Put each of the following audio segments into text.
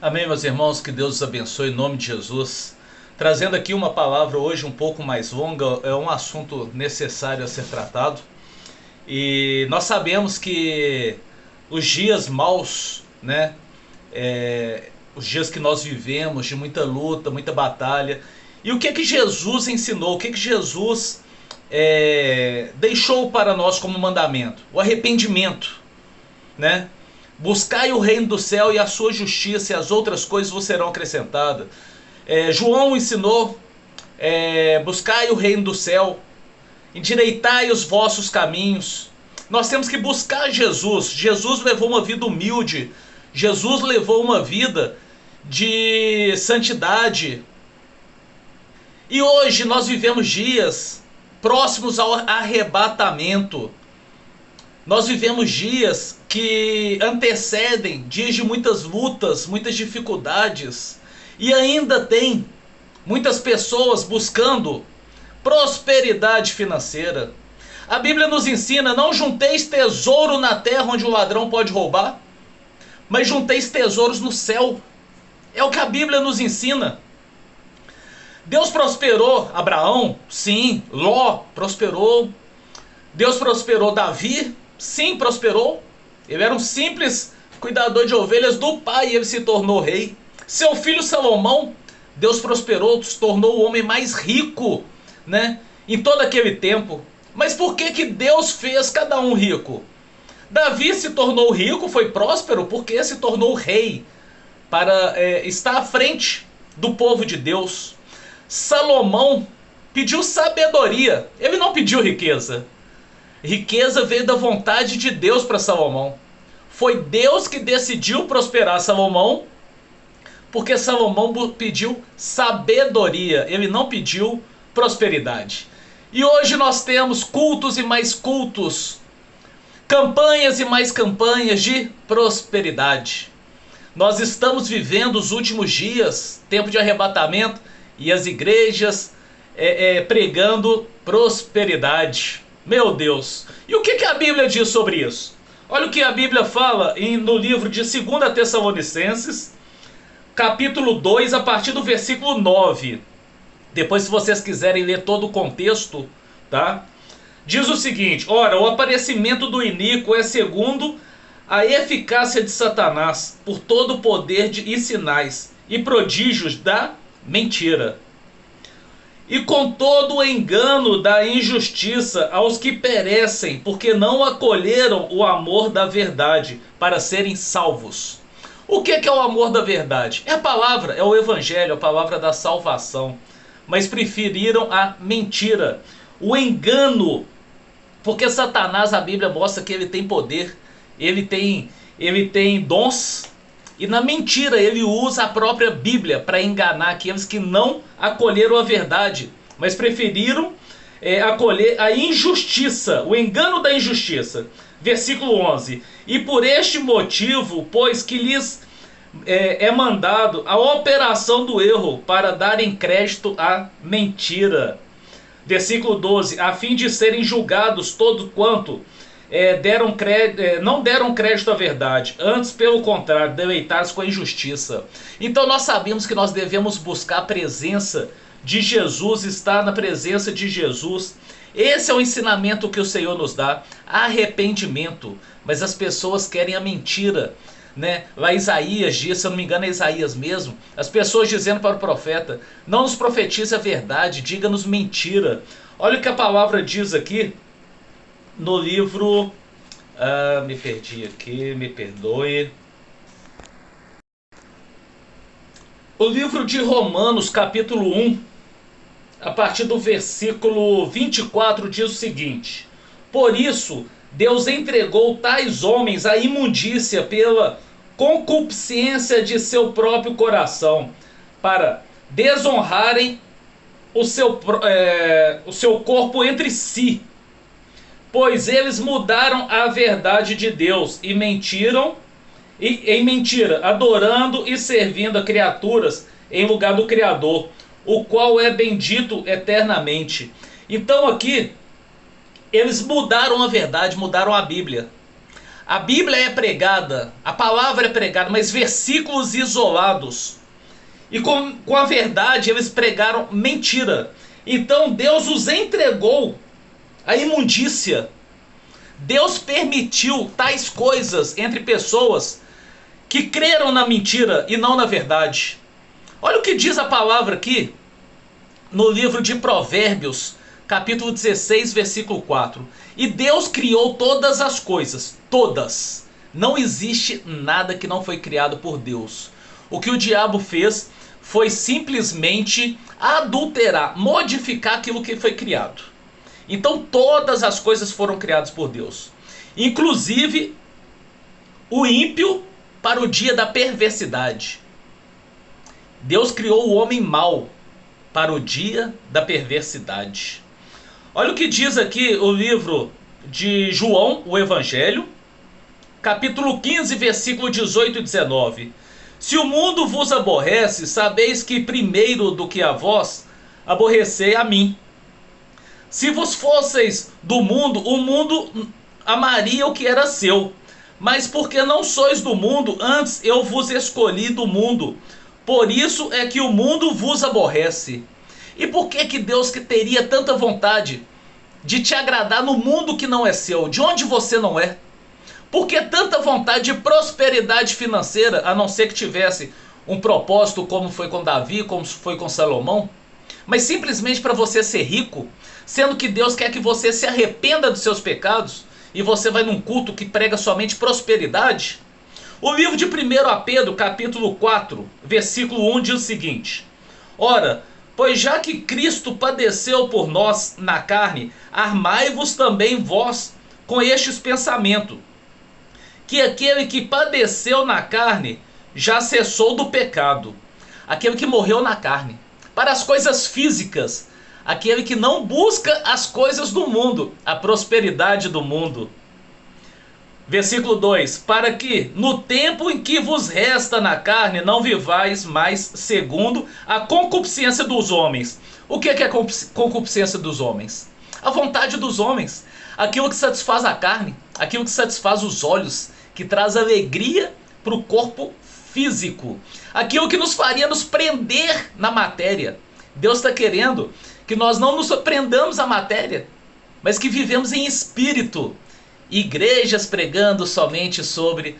Amém, meus irmãos, que Deus os abençoe em nome de Jesus. Trazendo aqui uma palavra hoje um pouco mais longa, é um assunto necessário a ser tratado. E nós sabemos que os dias maus, né, os dias que nós vivemos de muita luta, muita batalha. E o que Jesus ensinou, o que Jesus deixou para nós como mandamento? O arrependimento, né? Buscai o reino do céu e a sua justiça, e as outras coisas vos serão acrescentadas. João ensinou: buscai o reino do céu, endireitai os vossos caminhos. Nós temos que buscar Jesus. Jesus levou uma vida humilde, Jesus levou uma vida de santidade. E hoje nós vivemos dias próximos ao arrebatamento. Nós vivemos dias que antecedem dias de muitas lutas, muitas dificuldades. E ainda tem muitas pessoas buscando prosperidade financeira. A Bíblia nos ensina: não junteis tesouro na terra onde o ladrão pode roubar, mas junteis tesouros no céu. É o que a Bíblia nos ensina. Deus prosperou Abraão? Sim. Ló prosperou. Deus prosperou Davi? Sim, prosperou. Ele era um simples cuidador de ovelhas do pai e ele se tornou rei. Seu filho Salomão, Deus prosperou, se tornou o homem mais rico, né, em todo aquele tempo. Mas por que Deus fez cada um rico? Davi se tornou rico, foi próspero, porque se tornou rei, para estar à frente do povo de Deus. Salomão pediu sabedoria, ele não pediu riqueza. Riqueza veio da vontade de Deus para Salomão. Foi Deus que decidiu prosperar Salomão, porque Salomão pediu sabedoria, ele não pediu prosperidade. E hoje nós temos cultos e mais cultos, campanhas e mais campanhas de prosperidade. Nós estamos vivendo os últimos dias, tempo de arrebatamento, e as igrejas pregando prosperidade. Meu Deus! E o que a Bíblia diz sobre isso? Olha o que a Bíblia fala no livro de 2 Tessalonicenses, capítulo 2, a partir do versículo 9. Depois, se vocês quiserem ler todo o contexto, tá? Diz o seguinte: ora, o aparecimento do iníquo é segundo a eficácia de Satanás, por todo o poder e sinais e prodígios da mentira, e com todo o engano da injustiça aos que perecem, porque não acolheram o amor da verdade para serem salvos. O que é o amor da verdade? É a palavra, é o evangelho, a palavra da salvação. Mas preferiram a mentira, o engano, porque Satanás, a Bíblia mostra que ele tem poder, ele tem dons, e na mentira ele usa a própria Bíblia para enganar aqueles que não acolheram a verdade, mas preferiram acolher a injustiça, o engano da injustiça. Versículo 11: e por este motivo, pois que lhes é mandado a operação do erro, para darem crédito à mentira. Versículo 12: a fim de serem julgados todo quanto não deram crédito à verdade, antes pelo contrário, deleitados com a injustiça. Então nós sabemos que nós devemos buscar a presença de Jesus, estar na presença de Jesus. Esse é o ensinamento que o Senhor nos dá: arrependimento. Mas as pessoas querem a mentira, né? Lá Isaías diz, se eu não me engano é Isaías mesmo, as pessoas dizendo para o profeta: não nos profetize a verdade, diga-nos mentira. Olha o que a palavra diz aqui no livro, me perdi aqui, me perdoe. O livro de Romanos, capítulo 1, a partir do versículo 24, diz o seguinte: por isso Deus entregou tais homens à imundícia pela concupiscência de seu próprio coração, para desonrarem o seu corpo entre si, pois eles mudaram a verdade de Deus e mentiram, em mentira, adorando e servindo a criaturas em lugar do Criador, o qual é bendito eternamente. Então aqui eles mudaram a verdade, mudaram a Bíblia. A Bíblia é pregada, a palavra é pregada, mas versículos isolados. E com a verdade eles pregaram mentira. Então Deus os entregou à imundícia. Deus permitiu tais coisas entre pessoas que creram na mentira e não na verdade. Olha o que diz a palavra aqui no livro de Provérbios, capítulo 16, versículo 4. E Deus criou todas as coisas, todas. Não existe nada que não foi criado por Deus. O que o diabo fez foi simplesmente adulterar, modificar aquilo que foi criado. Então todas as coisas foram criadas por Deus, inclusive o ímpio para o dia da perversidade. Deus criou o homem mau para o dia da perversidade. Olha o que diz aqui o livro de João, o Evangelho, capítulo 15, versículo 18 e 19. Se o mundo vos aborrece, sabeis que primeiro do que a vós, aborrecei a mim. Se vos fosseis do mundo, o mundo amaria o que era seu. Mas porque não sois do mundo, antes eu vos escolhi do mundo. Por isso é que o mundo vos aborrece. E por que Deus que teria tanta vontade de te agradar no mundo que não é seu, de onde você não é? Por que tanta vontade de prosperidade financeira, a não ser que tivesse um propósito como foi com Davi, como foi com Salomão? Mas simplesmente para você ser rico, sendo que Deus quer que você se arrependa dos seus pecados e você vai num culto que prega somente prosperidade? O livro de 1 Pedro, capítulo 4, versículo 1 diz o seguinte: ora, pois já que Cristo padeceu por nós na carne, armai-vos também vós com estes pensamentos, que aquele que padeceu na carne já cessou do pecado. Aquele que morreu na carne para as coisas físicas, aquele que não busca as coisas do mundo, a prosperidade do mundo. Versículo 2: para que no tempo em que vos resta na carne não vivais mais segundo a concupiscência dos homens. O que é a concupiscência dos homens? A vontade dos homens, aquilo que satisfaz a carne, aquilo que satisfaz os olhos, que traz alegria para o corpo físico, aquilo que nos faria nos prender na matéria. Deus está querendo que nós não nos prendamos à matéria, mas que vivemos em espírito. Igrejas pregando somente sobre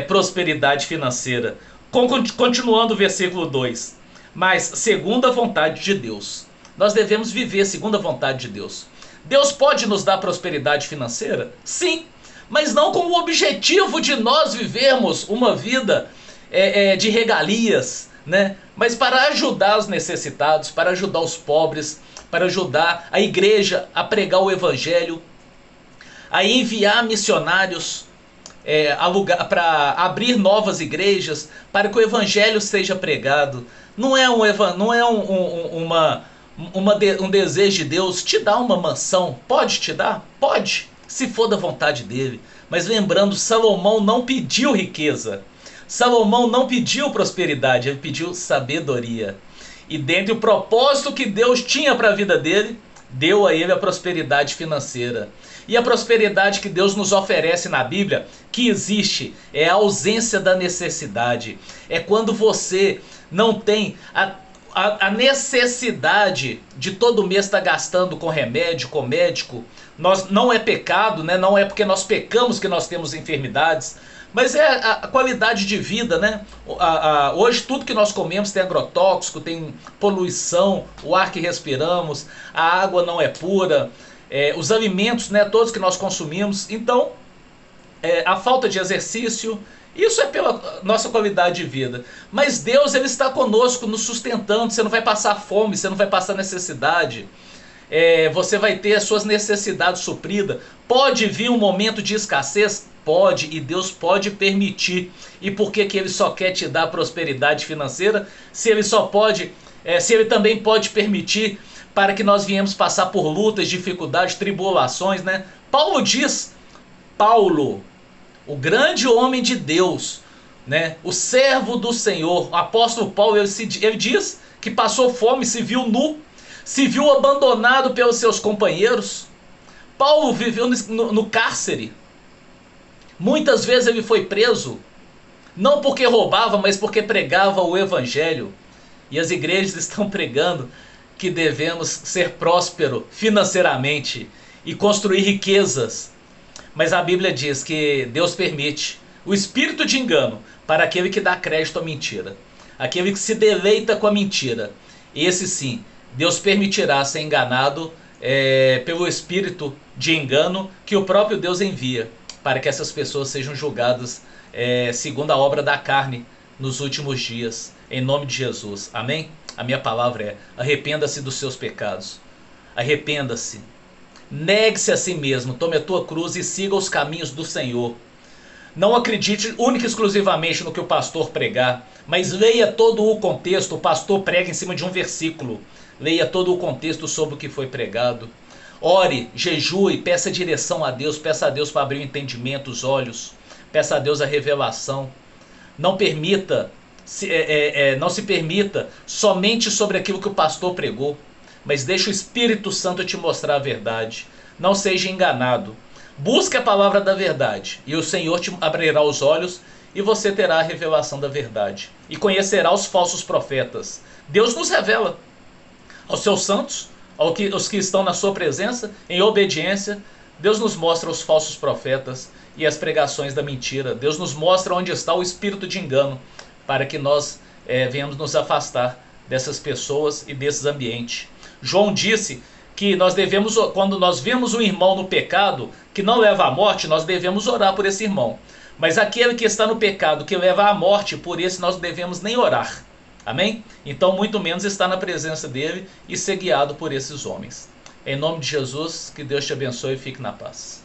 prosperidade financeira. Continuando o versículo 2. Mas segundo a vontade de Deus. Nós devemos viver segundo a vontade de Deus. Deus pode nos dar prosperidade financeira? Sim, mas não com o objetivo de nós vivermos uma vida de regalias, né? Mas para ajudar os necessitados, para ajudar os pobres, para ajudar a igreja a pregar o evangelho, a enviar missionários para abrir novas igrejas, para que o evangelho seja pregado. Não é um desejo de Deus te dar uma mansão. Pode te dar? Pode, se for da vontade dele. Mas lembrando, Salomão não pediu riqueza. Salomão não pediu prosperidade, ele pediu sabedoria. E dentre o propósito que Deus tinha para a vida dele, deu a ele a prosperidade financeira. E a prosperidade que Deus nos oferece na Bíblia, que existe, é a ausência da necessidade. É quando você não tem a necessidade de todo mês estar gastando com remédio, com médico. Não é pecado, né? Não é porque nós pecamos que nós temos enfermidades, mas é a qualidade de vida, né? Hoje tudo que nós comemos tem agrotóxico, tem poluição, o ar que respiramos, a água não é pura, os alimentos, né, todos que nós consumimos. Então, a falta de exercício, isso é pela nossa qualidade de vida. Mas Deus, ele está conosco, nos sustentando. Você não vai passar fome, você não vai passar necessidade. Você vai ter as suas necessidades supridas. Pode vir um momento de escassez? Pode, e Deus pode permitir. E por que Ele só quer te dar prosperidade financeira? Se Ele também pode permitir para que nós viemos passar por lutas, dificuldades, tribulações, né? Paulo, o grande homem de Deus, né? O servo do Senhor, o apóstolo Paulo, ele diz que passou fome, se viu nu, se viu abandonado pelos seus companheiros. Paulo viveu no cárcere, Muitas vezes ele foi preso, não porque roubava, mas porque pregava o evangelho. E as igrejas estão pregando que devemos ser prósperos financeiramente e construir riquezas. Mas a Bíblia diz que Deus permite o espírito de engano para aquele que dá crédito à mentira, aquele que se deleita com a mentira. Esse sim, Deus permitirá ser enganado pelo espírito de engano que o próprio Deus envia para que essas pessoas sejam julgadas segundo a obra da carne nos últimos dias, em nome de Jesus. Amém? A minha palavra é: arrependa-se dos seus pecados. Arrependa-se. Negue-se a si mesmo, tome a tua cruz e siga os caminhos do Senhor. Não acredite única e exclusivamente no que o pastor pregar, mas leia todo o contexto. O pastor prega em cima de um versículo. Leia todo o contexto sobre o que foi pregado. Ore, jejue, peça direção a Deus, peça a Deus para abrir o entendimento, os olhos. Peça a Deus a revelação. Não não se permita somente sobre aquilo que o pastor pregou, mas deixe o Espírito Santo te mostrar a verdade. Não seja enganado. Busque a palavra da verdade e o Senhor te abrirá os olhos e você terá a revelação da verdade. E conhecerá os falsos profetas. Deus nos revela aos seus santos, aos que estão na sua presença, em obediência. Deus nos mostra os falsos profetas e as pregações da mentira. Deus nos mostra onde está o espírito de engano, para que nós venhamos nos afastar dessas pessoas e desses ambientes. João disse que nós devemos, quando nós vemos um irmão no pecado que não leva à morte, nós devemos orar por esse irmão. Mas aquele que está no pecado que leva à morte, por esse nós não devemos nem orar. Amém? Então muito menos estar na presença dele e ser guiado por esses homens. Em nome de Jesus, que Deus te abençoe e fique na paz.